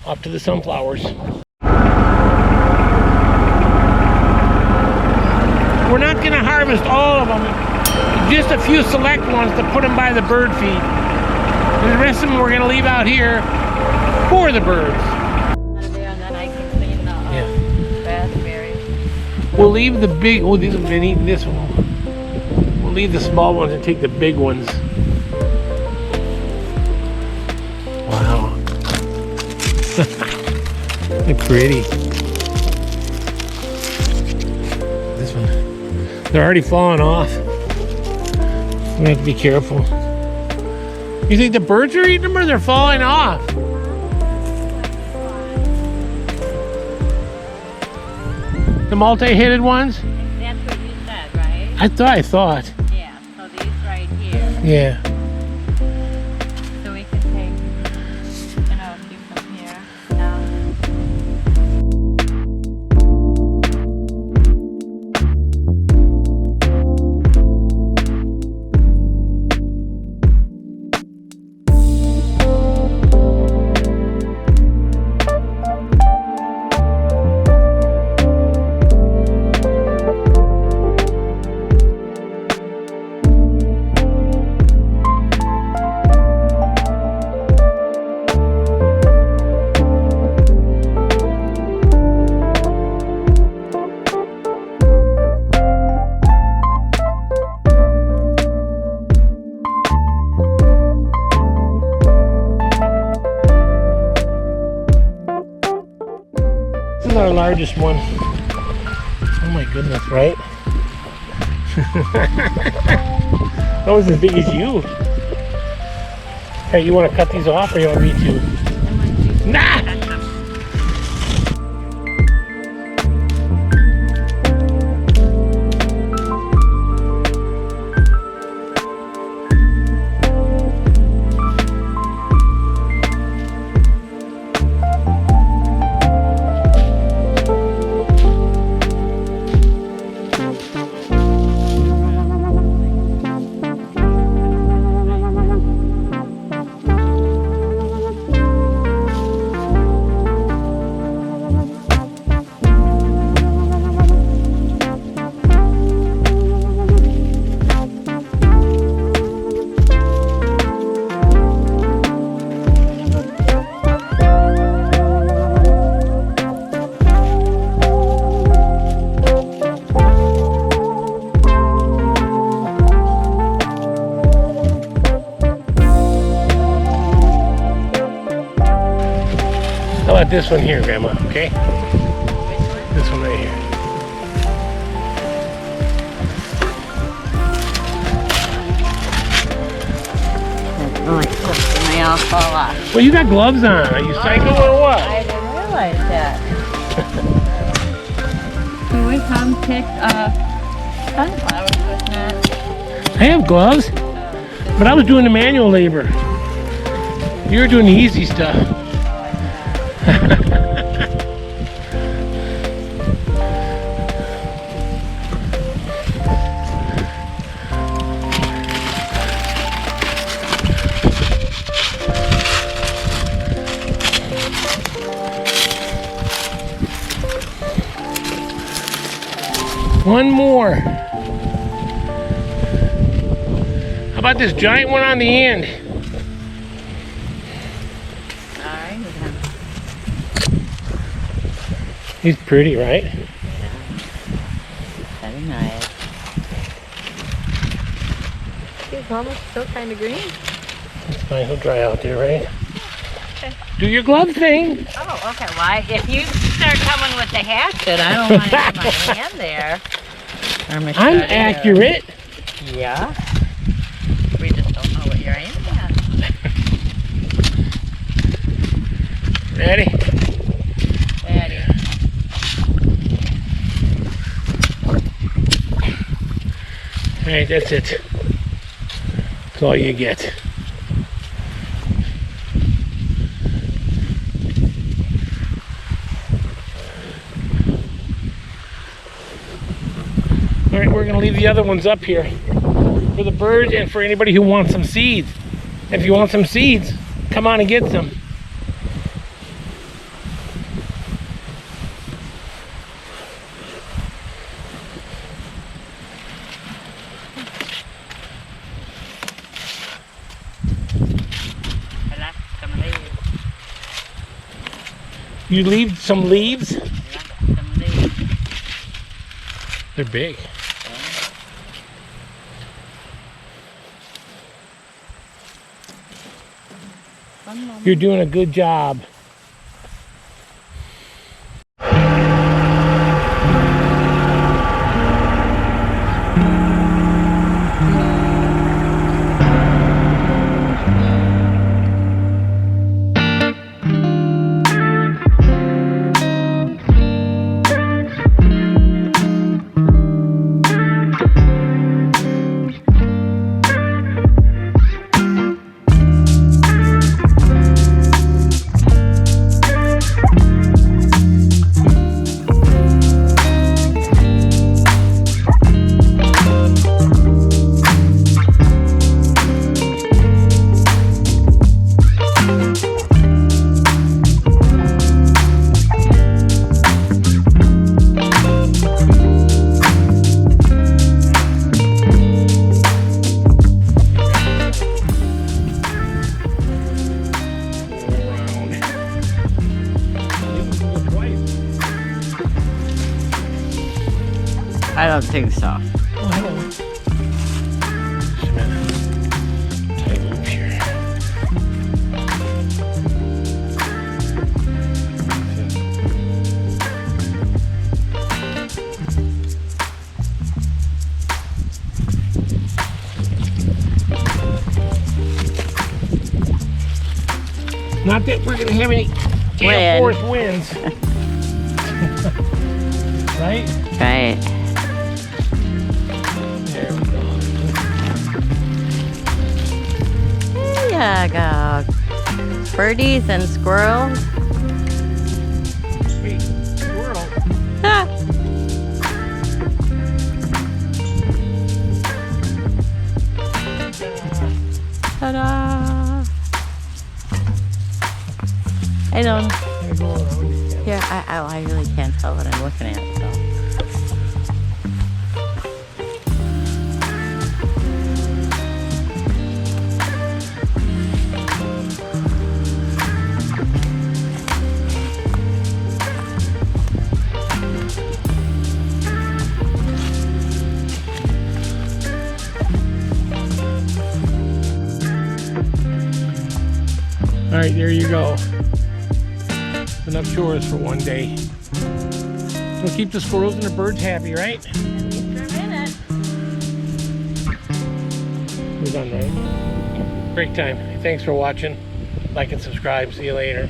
off to the sunflowers. We're not going to harvest all of them, just a few select ones to put them by the bird feed. And the rest of them we're going to leave out here for the birds. And then I can clean the raspberries. We'll leave the big, oh, these have been eating this one. We'll leave the small ones and take the big ones. Wow. They're pretty. This one. They're already falling off. We have to be careful. You think the birds are eating them or they're falling off? The multi-headed ones? That's what you said, right? I thought. Yeah, so these right here. Yeah. So we can take, a few from here. This is our largest one. Oh my goodness, right? That was as big as you. Hey, you want to cut these off or you want me to? Nah! How about this one here, Grandma, okay? This one right here. Oh, it's just when they all fall off. Well, you got gloves on. Are you psycho or what? I didn't realize that. Can we come pick sunflowers with that? I have gloves, but I was doing the manual labor. You were doing the easy stuff. One more. How about this giant one on the end? Alright, then. He's pretty, right? Very nice. He's almost still kind of green. It's fine, he'll dry out there, right? Do your glove thing. Oh, okay. Why? If you start coming with the hatchet, I don't want to have my hand there. I'm accurate. Yeah. We just don't know what you're aiming at. Ready? Ready. All right, that's it. That's all you get. All right, we're gonna leave the other ones up here for the birds and for anybody who wants some seeds. If you want some seeds, come on and get some. You leave some leaves? Yeah, some leaves. They're big. One moment. You're doing a good job. I don't think so. Oh, hello. Just a minute. Tight loop here. Not that we're gonna have any gale force winds. Right? Right. There we go. There you go. Birdies and squirrels. Hey, squirrel. Ah. Ta-da! I don't. Gotta go around. Here, I really can't tell what I'm looking at. So. All right, there you go. Enough chores for one day. We'll keep the squirrels and the birds happy, right? At least for a minute. We're done, right? Great time. Thanks for watching. Like and subscribe. See you later.